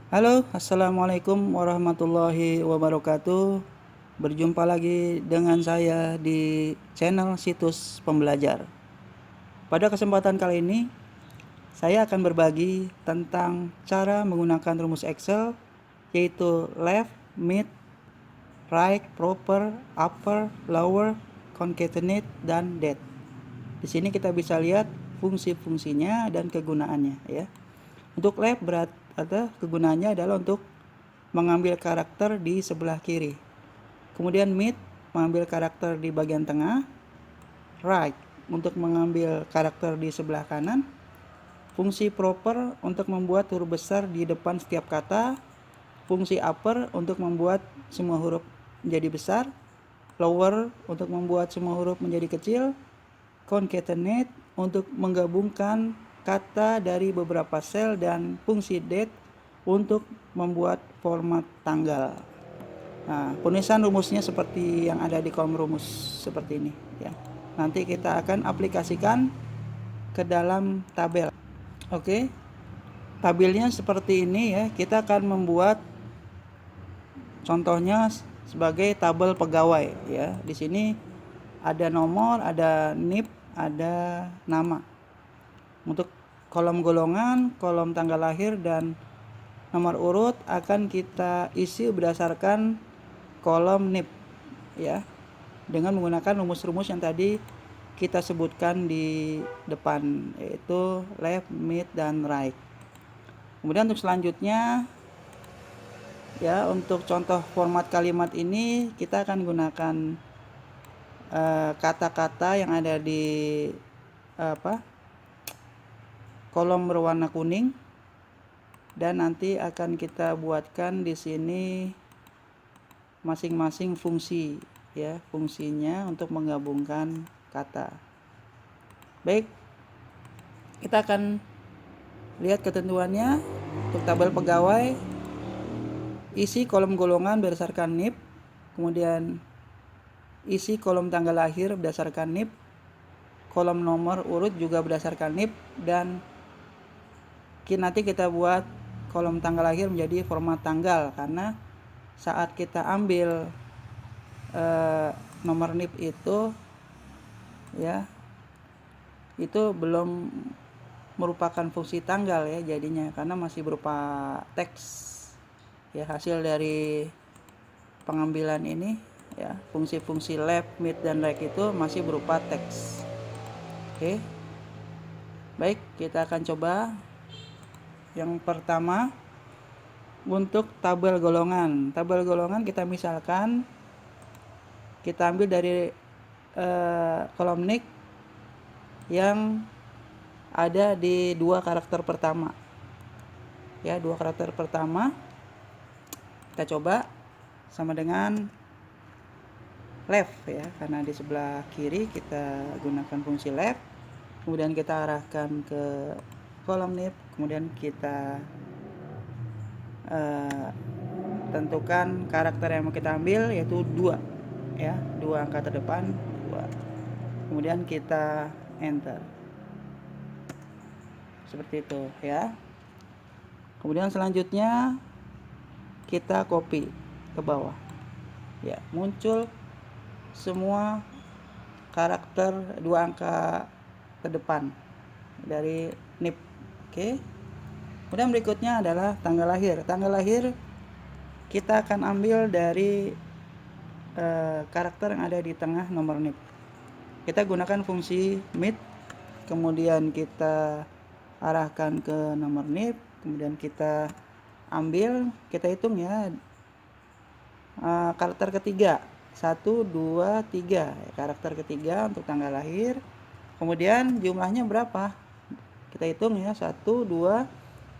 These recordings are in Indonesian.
Halo, assalamualaikum warahmatullahi wabarakatuh. Berjumpa lagi dengan saya di channel Situs Pembelajar. Pada kesempatan kali ini, saya akan berbagi tentang cara menggunakan rumus Excel, yaitu left, mid, right, proper, upper, lower, concatenate, dan that. Di sini kita bisa lihat fungsi-fungsinya dan kegunaannya, ya. Untuk left atau kegunaannya adalah untuk mengambil karakter di sebelah kiri. Kemudian mid mengambil karakter di bagian tengah. Right untuk mengambil karakter di sebelah kanan. Fungsi proper untuk membuat huruf besar di depan setiap kata. Fungsi upper untuk membuat semua huruf menjadi besar. Lower untuk membuat semua huruf menjadi kecil. Concatenate untuk menggabungkan kata dari beberapa sel, dan fungsi date untuk membuat format tanggal. Nah, penulisan rumusnya seperti yang ada di kolom rumus seperti ini, ya. Nanti kita akan aplikasikan ke dalam tabel. Oke. Tabelnya seperti ini, ya. Kita akan membuat contohnya sebagai tabel pegawai, ya. Di sini ada nomor, ada NIP, ada nama. Untuk kolom golongan, kolom tanggal lahir, dan nomor urut akan kita isi berdasarkan kolom NIP, ya, dengan menggunakan rumus-rumus yang tadi kita sebutkan di depan, yaitu left, mid, dan right. Kemudian untuk selanjutnya, ya, untuk contoh format kalimat ini kita akan gunakan kata-kata yang ada di kolom berwarna kuning, dan nanti akan kita buatkan di sini masing-masing fungsi, ya, fungsinya untuk menggabungkan kata. Baik, kita akan lihat ketentuannya. Untuk tabel pegawai, isi kolom golongan berdasarkan NIP, kemudian isi kolom tanggal lahir berdasarkan NIP, kolom nomor urut juga berdasarkan NIP, dan nanti kita buat kolom tanggal lahir menjadi format tanggal, karena saat kita ambil nomor NIP itu, ya, itu belum merupakan fungsi tanggal, ya, jadinya, karena masih berupa teks, ya. Hasil dari pengambilan ini, ya, fungsi-fungsi left, mid, dan right itu masih berupa teks. Oke. Baik, kita akan coba. Yang pertama, untuk tabel golongan. Tabel golongan kita misalkan kita ambil dari kolom NIC yang ada di dua karakter pertama, ya, dua karakter pertama kita coba sama dengan left, ya, karena di sebelah kiri kita gunakan fungsi left. Kemudian kita arahkan ke kolom NIP, kemudian kita tentukan karakter yang mau kita ambil, yaitu 2, ya, 2 angka terdepan, 2. Kemudian kita enter. Seperti itu, ya. Kemudian selanjutnya kita copy ke bawah. Ya, muncul semua karakter 2 angka terdepan dari NIP. Oke. Kemudian berikutnya adalah tanggal lahir. Tanggal lahir kita akan ambil dari karakter yang ada di tengah nomor NIP. Kita gunakan fungsi mid, kemudian kita arahkan ke nomor NIP, kemudian kita ambil, kita hitung, ya, karakter ketiga, 1, 2, 3, karakter ketiga untuk tanggal lahir. Kemudian jumlahnya berapa? Kita hitung, ya, 1, 2,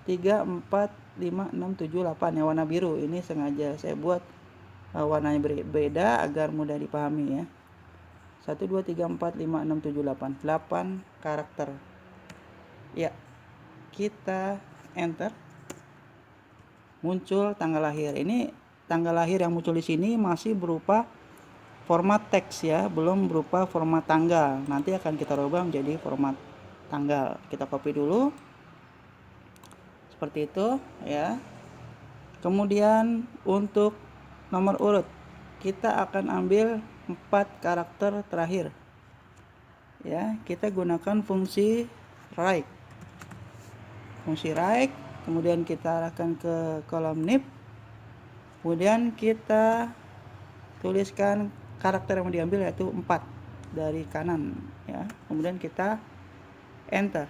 3, 4, 5, 6, 7, 8, ya, warna biru. Ini sengaja saya buat warnanya berbeda agar mudah dipahami, ya. 1, 2, 3, 4, 5, 6, 7, 8. 8 karakter. Ya, kita enter. Muncul tanggal lahir. Ini tanggal lahir yang muncul di sini masih berupa format teks, ya, belum berupa format tanggal. Nanti akan kita rubah menjadi format tanggal. Kita copy dulu. Seperti itu, ya. Kemudian untuk nomor urut kita akan ambil 4 karakter terakhir ya. Kita gunakan fungsi right, kemudian kita arahkan ke kolom nib, kemudian kita tuliskan karakter yang mau diambil yaitu 4 dari kanan ya. Kemudian kita enter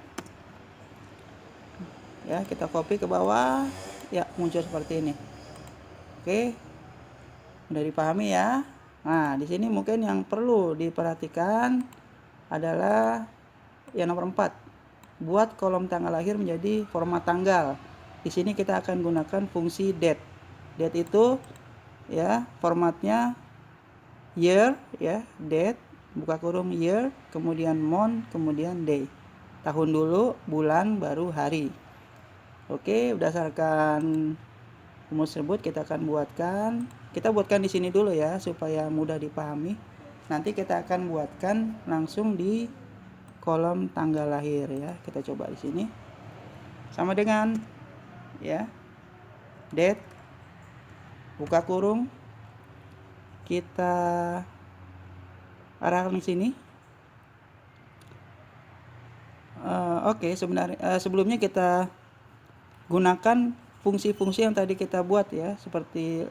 ya, kita copy ke bawah ya, muncul seperti ini. Oke, udah dipahami ya. Nah, di sini mungkin yang perlu diperhatikan adalah yang nomor 4. Buat kolom tanggal lahir menjadi format tanggal. Di sini kita akan gunakan fungsi date. Date itu ya formatnya year ya, date buka kurung year, kemudian month, kemudian day. Tahun dulu, bulan, baru hari. Oke, berdasarkan rumus tersebut kita buatkan di sini dulu ya supaya mudah dipahami. Nanti kita akan buatkan langsung di kolom tanggal lahir ya. Kita coba di sini. Sama dengan ya, date buka kurung, kita arahkan di sini. Oke, sebelumnya kita gunakan fungsi-fungsi yang tadi kita buat ya, seperti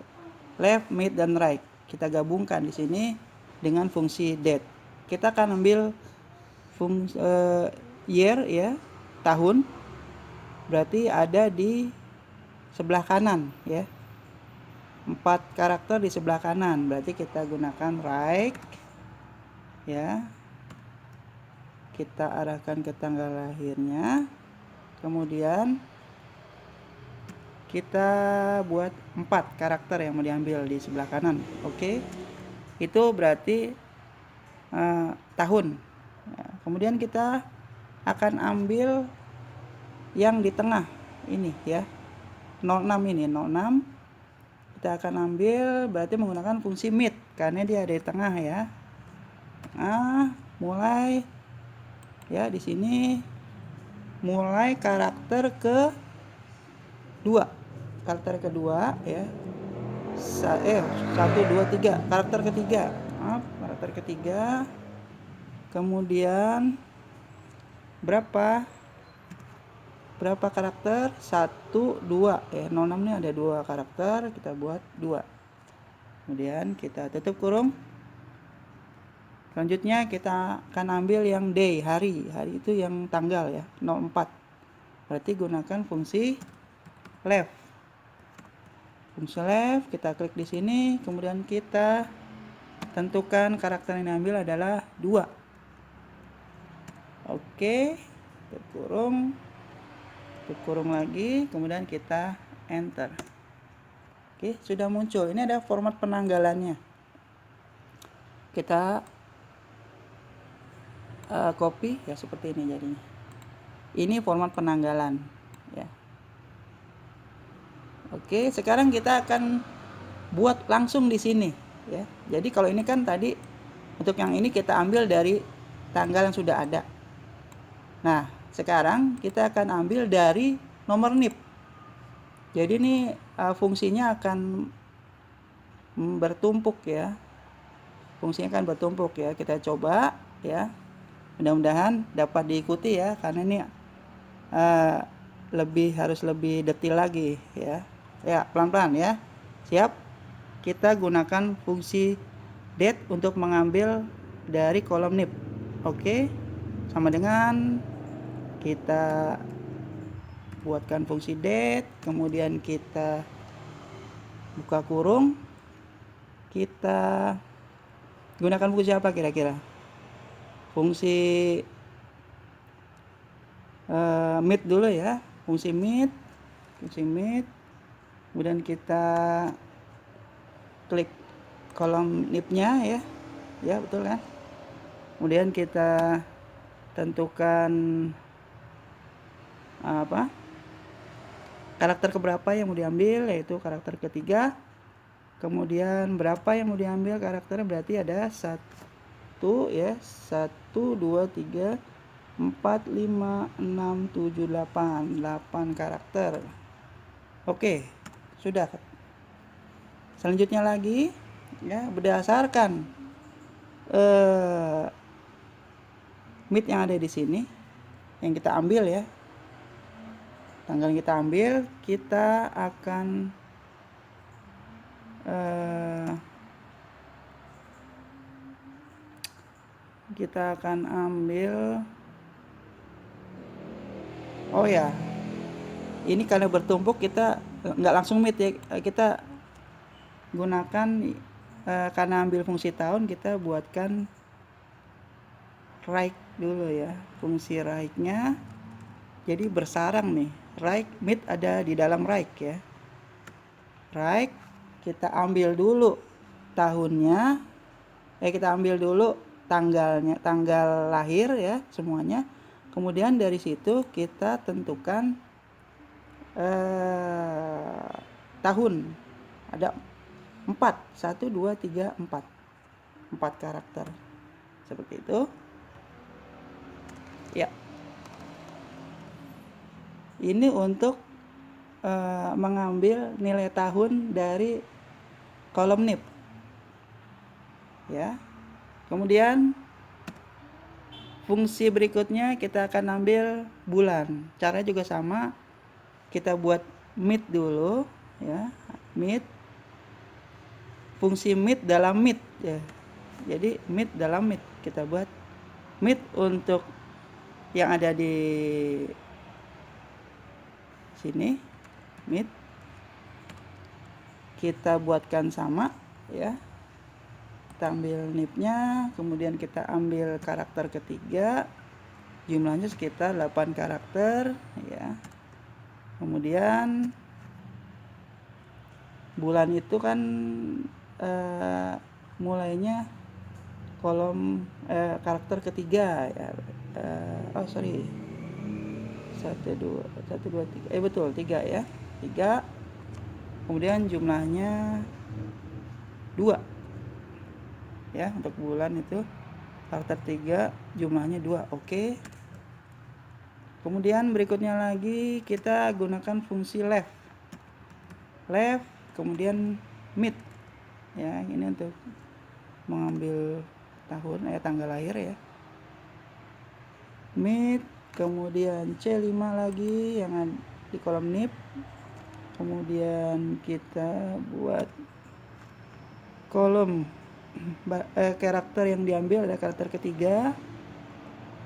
left, mid, dan right. Kita gabungkan di sini dengan fungsi date. Kita akan ambil fungsi year ya, tahun. Berarti ada di sebelah kanan ya. 4 karakter di sebelah kanan. Berarti kita gunakan right ya. Kita arahkan ke tanggal lahirnya. Kemudian kita buat 4 karakter yang mau diambil di sebelah kanan. Oke, itu berarti tahun. Kemudian kita akan ambil yang di tengah ini ya, 06 ini, 06 kita akan ambil, berarti menggunakan fungsi mid karena dia ada di tengah ya. Mulai ya, di sini mulai karakter kedua ya, 1, 2, 3 karakter ketiga. Kemudian berapa karakter? 1, 2 ya, 06 ini ada 2 karakter, kita buat 2. Kemudian kita tutup kurung. Selanjutnya kita akan ambil yang day, hari itu yang tanggal ya, 04. Berarti gunakan fungsi left. Kita klik di sini, kemudian kita tentukan karakter yang diambil adalah 2. Oke, tutup kurung lagi, kemudian kita enter. Oke, sudah muncul. Ini ada format penanggalannya. Kita copy ya, seperti ini jadinya. Ini format penanggalan ya. Oke, sekarang kita akan buat langsung di sini ya. Jadi kalau ini kan tadi untuk yang ini kita ambil dari tanggal yang sudah ada. Nah, sekarang kita akan ambil dari nomor NIP. Jadi ini fungsinya akan bertumpuk ya. Kita coba ya. Mudah-mudahan dapat diikuti ya, karena ini harus lebih detail lagi ya. Ya, pelan-pelan ya. Siap? Kita gunakan fungsi date untuk mengambil dari kolom NIP. Oke. Sama dengan kita buatkan fungsi date, kemudian kita buka kurung. Kita gunakan fungsi apa kira-kira? Fungsi mid dulu ya. Fungsi mid. Kemudian kita klik kolom NIP-nya ya. Ya, betul kan? Kemudian kita tentukan karakter keberapa yang mau diambil, yaitu karakter ketiga. Kemudian berapa yang mau diambil karakternya, berarti ada 1 ya, 1, 2, 3, 4, 5, 6, 7, 8 karakter. Oke, Sudah. Selanjutnya lagi ya, berdasarkan MIT yang ada di sini yang kita ambil ya, tanggal yang kita ambil, kita akan ambil, oh ya, ini karena bertumpuk kita nggak langsung MIT ya, kita gunakan karena ambil fungsi tahun, kita buatkan right dulu ya, fungsi right-nya. Jadi bersarang nih, right MIT ada di dalam right ya. Right, kita ambil dulu tahunnya, kita ambil dulu tanggalnya, tanggal lahir ya semuanya. Kemudian dari situ kita tentukan tahun. Ada 4, 1, 2, 3, 4 karakter seperti itu ya. Ini untuk mengambil nilai tahun dari kolom NIP ya. Kemudian fungsi berikutnya kita akan ambil bulan. Caranya juga sama, kita buat MIT dulu ya, MIT, fungsi MIT dalam MIT ya. Jadi MIT dalam MIT, kita buat MIT untuk yang ada di sini, MIT kita buatkan sama ya. Kita ambil NIP-nya, kemudian kita ambil karakter ketiga, jumlahnya sekitar 8 karakter ya. Kemudian bulan itu kan mulainya kolom karakter ketiga ya. 1, 2, 3, betul 3 ya, 3. Kemudian jumlahnya 2 ya, untuk bulan itu karakter 3 jumlahnya 2. Oke. Kemudian berikutnya lagi kita gunakan fungsi left, kemudian mid ya, ini untuk mengambil tahun tanggal lahir ya, mid. Kemudian C5 lagi yang di kolom NIP. Kemudian kita buat kolom karakter yang diambil ada karakter ketiga.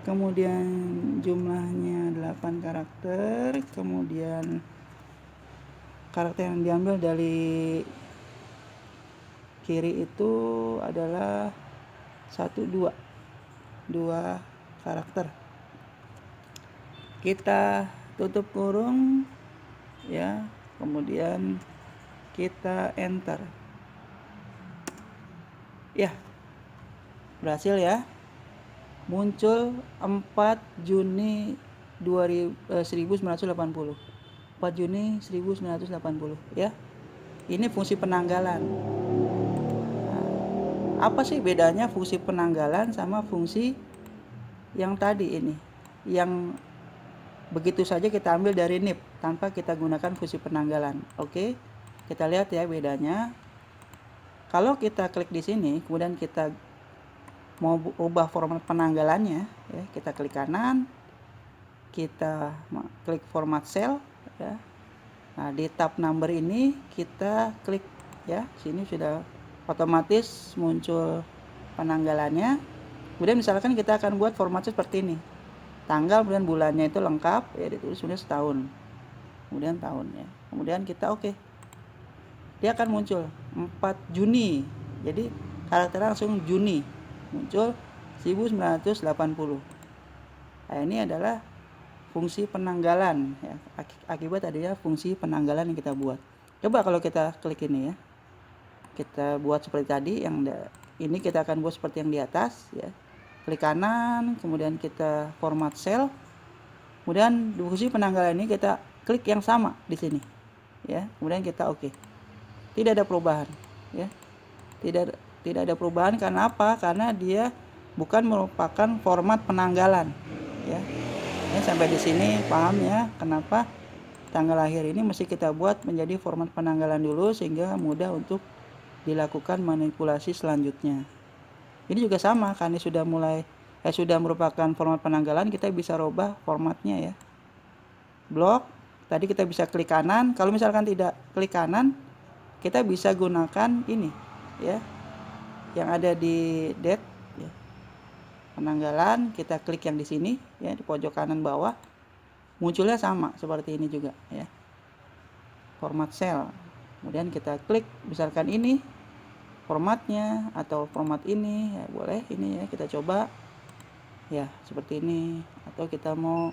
Kemudian jumlahnya 8 karakter. Kemudian karakter yang diambil dari kiri itu adalah 1, 2 karakter. Kita tutup kurung ya, kemudian kita enter ya, berhasil ya, muncul 4 Juni 1980, 4 Juni 1980 ya. Ini fungsi penanggalan. Nah, apa sih bedanya fungsi penanggalan sama fungsi yang tadi ini, yang begitu saja kita ambil dari NIP tanpa kita gunakan fungsi penanggalan? Oke, kita lihat ya bedanya. Kalau kita klik di sini, kemudian kita mau ubah format penanggalannya ya, kita klik kanan, kita klik format cell ya. Nah, di tab number ini kita klik ya, sini sudah otomatis muncul penanggalannya. Kemudian misalkan kita akan buat formatnya seperti ini, tanggal kemudian bulannya itu lengkap ya, ditulis sudah setahun, kemudian tahunnya, kemudian kita oke. Dia akan muncul 4 Juni, jadi karakternya langsung Juni, muncul 1980. Nah, ini adalah fungsi penanggalan ya, akibat adanya fungsi penanggalan yang kita buat. Coba kalau kita klik ini ya, kita buat seperti tadi, yang ini kita akan buat seperti yang di atas ya. Klik kanan, kemudian kita format cell, kemudian di fungsi penanggalan ini kita klik yang sama di sini ya, kemudian kita oke. Tidak ada perubahan ya, tidak ada perubahan. Karena apa? Karena dia bukan merupakan format penanggalan ya. Ini sampai di sini paham ya kenapa tanggal lahir ini mesti kita buat menjadi format penanggalan dulu sehingga mudah untuk dilakukan manipulasi selanjutnya. Ini juga sama, karena sudah merupakan format penanggalan, kita bisa rubah formatnya ya. Blok, tadi kita bisa klik kanan. Kalau misalkan tidak klik kanan, kita bisa gunakan ini ya, yang ada di date ya. Penanggalan, kita klik yang di sini ya, di pojok kanan bawah. Munculnya sama seperti ini juga ya, format sel. Kemudian kita klik misalkan ini formatnya, atau format ini ya, boleh ini ya, kita coba ya seperti ini. Atau kita mau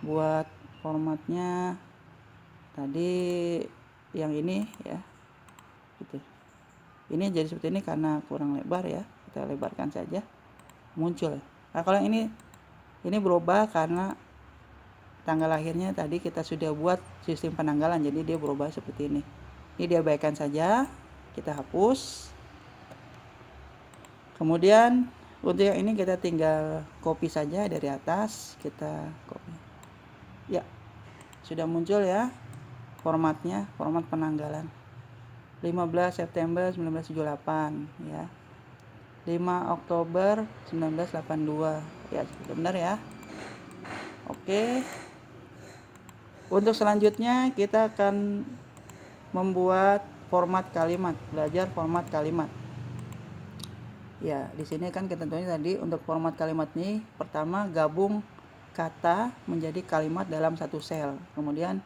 buat formatnya tadi yang ini ya, gitu. Ini jadi seperti ini karena kurang lebar ya, kita lebarkan saja, muncul. Nah kalau yang ini berubah karena tanggal lahirnya tadi kita sudah buat sistem penanggalan, jadi dia berubah seperti ini. Ini diabaikan saja, kita hapus. Kemudian untuk yang ini kita tinggal copy saja dari atas, kita copy. Ya, sudah muncul ya formatnya, format penanggalan. 15 September 1978 ya. 5 Oktober 1982 ya, benar ya. Oke. Untuk selanjutnya kita akan membuat format kalimat, belajar format kalimat. Ya, di sini kan kita tentunya tadi untuk format kalimat ini pertama gabung kata menjadi kalimat dalam satu sel. Kemudian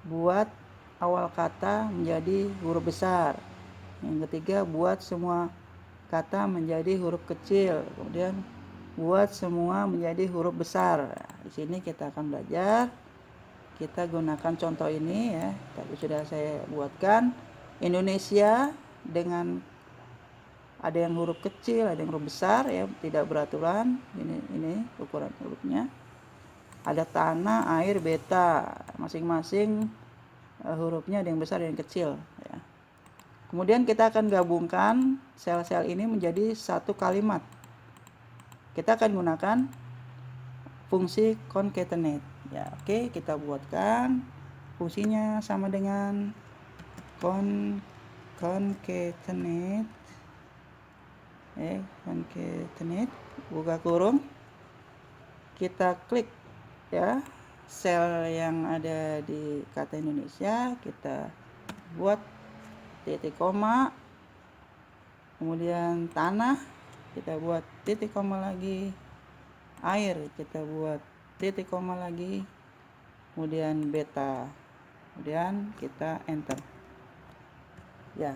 buat awal kata menjadi huruf besar. Yang ketiga buat semua kata menjadi huruf kecil. Kemudian buat semua menjadi huruf besar. Di sini kita akan belajar. Kita gunakan contoh ini ya, tadi sudah saya buatkan. Indonesia dengan ada yang huruf kecil, ada yang huruf besar ya, tidak beraturan. Ini ukuran hurufnya. Ada tanah, air, beta, masing-masing hurufnya ada yang besar, ada yang kecil ya. Kemudian kita akan gabungkan sel-sel ini menjadi satu kalimat. Kita akan gunakan fungsi concatenate. Ya, oke, kita buatkan fungsinya sama dengan concatenate. Concatenate, buka kurung. Kita klik ya sel yang ada di kata Indonesia, kita buat titik koma. Kemudian tanah, kita buat titik koma lagi. Air, kita buat titik koma lagi, kemudian beta, kemudian kita enter ya,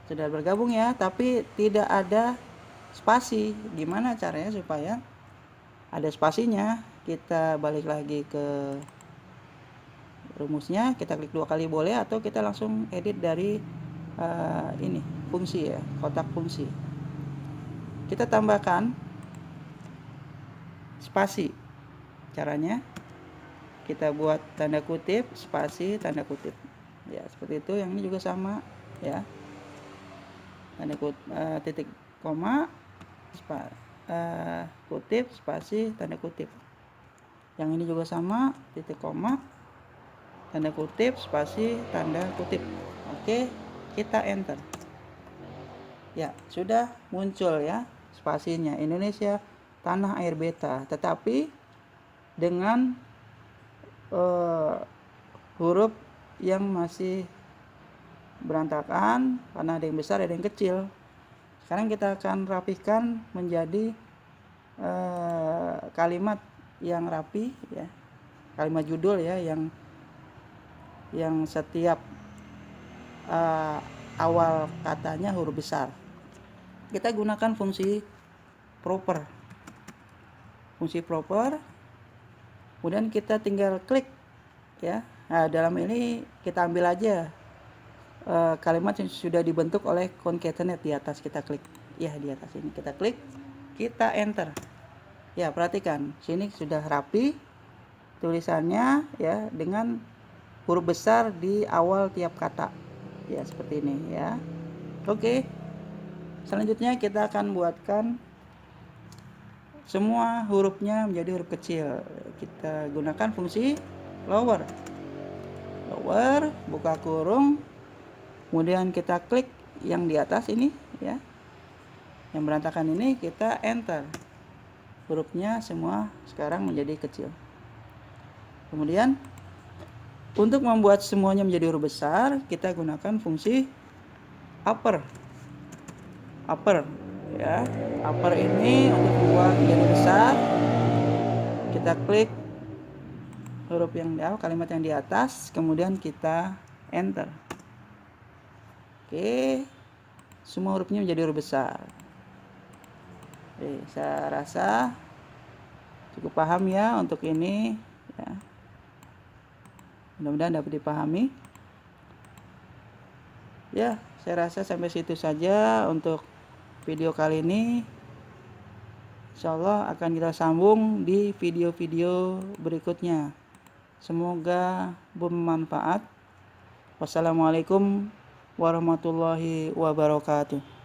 sudah bergabung ya, tapi tidak ada spasi. Gimana caranya supaya ada spasinya? Kita balik lagi ke rumusnya, kita klik 2 kali boleh, atau kita langsung edit dari ini fungsi ya, kotak fungsi. Kita tambahkan spasi. Caranya kita buat tanda kutip, spasi, tanda kutip ya, seperti itu. Yang ini juga sama ya, tanda kutip, titik koma, kutip, spasi, tanda kutip. Yang ini juga sama, titik koma, tanda kutip, spasi, tanda kutip. Oke, kita enter ya, sudah muncul ya spasinya, Indonesia, tanah, air, beta. Tetapi dengan huruf yang masih berantakan karena ada yang besar, ada yang kecil. Sekarang kita akan rapihkan menjadi kalimat yang rapi ya, kalimat judul ya, yang setiap awal katanya huruf besar. Kita gunakan fungsi proper. Kemudian kita tinggal klik ya. Nah, dalam ini kita ambil aja kalimat yang sudah dibentuk oleh concatenate. Di atas kita klik ya, di atas ini kita klik, kita enter ya. Perhatikan sini sudah rapi tulisannya ya, dengan huruf besar di awal tiap kata ya, seperti ini ya. Oke, selanjutnya kita akan buatkan semua hurufnya menjadi huruf kecil. Kita gunakan fungsi lower. lower, buka kurung, kemudian kita klik yang di atas ini ya, yang berantakan ini, kita enter. Hurufnya semua sekarang menjadi kecil. Kemudian untuk membuat semuanya menjadi huruf besar, kita gunakan fungsi upper ya. Upper ini untuk membuat menjadi besar, kita klik huruf yang di awal, kalimat yang di atas, kemudian kita enter. Oke, semua hurufnya menjadi huruf besar. Oke, saya rasa cukup paham ya untuk ini ya. Mudah-mudahan dapat dipahami. Ya, saya rasa sampai situ saja untuk video kali ini. Insya Allah akan kita sambung di video-video berikutnya. Semoga bermanfaat. Wassalamualaikum warahmatullahi wabarakatuh.